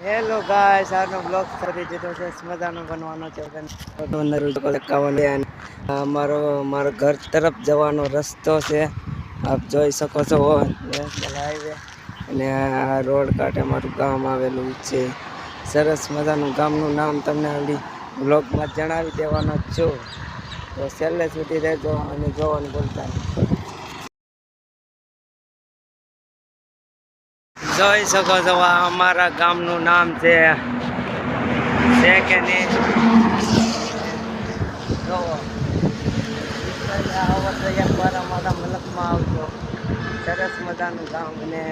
Hello guys, આજનો blog કરી દીધો છે. મજાનો બનવાનો છે. મારો ઘર તરફ જવાનો રસ્તો છે. આપ જોઈ શકો છો નેશનલ હાઈવે અને આ રોડ કાંઠે મારું ગામ આવેલું છે. સરસ મજાનું ગામનું નામ તમને આપણી બ્લોગમાં જણાવી દેવાનો છું, તો છેલ્લે સુધી રહેજો અને જોવાનું બોલતા. જોઈ શકો છો આ અમારા ગામનું નામ છે કે નહીં જોવો. એકવાર અમારા મલકમાં આવજો. સરસ મજાનું ગામ અને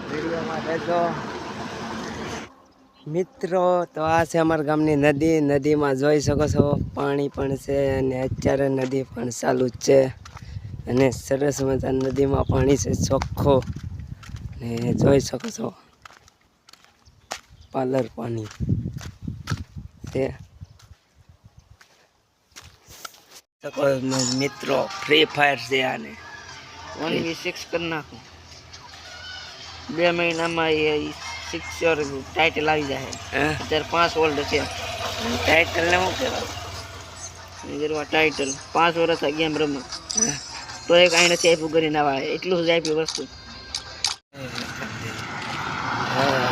વિડીયોમાં રહેજો મિત્રો. તો આ છે અમારા ગામની નદી. નદીમાં જોઈ શકો છો પાણી પણ છે અને અત્યારે નદી પણ ચાલુ જ છે અને સરસ મજા નદીમાં પાણી છે ચોખ્ખો ને જોઈ શકો છો પાલર પાણી છે. મિત્રો ફ્રી ફાયર છે આને 1v6 કરી નાખું. 2 મહિનામાં એ 6 ટાઇટલ આવી જાય. અત્યારે 5 વર્લ્ડ છે. ટાઇટલ ને શું કહેવાય? ટાઇટલ 5 વર્ષ ગેમ રમે તો એક અહીં નથી આપ્યું કરીને આવા એટલું જ આપ્યું વસ્તુ. હા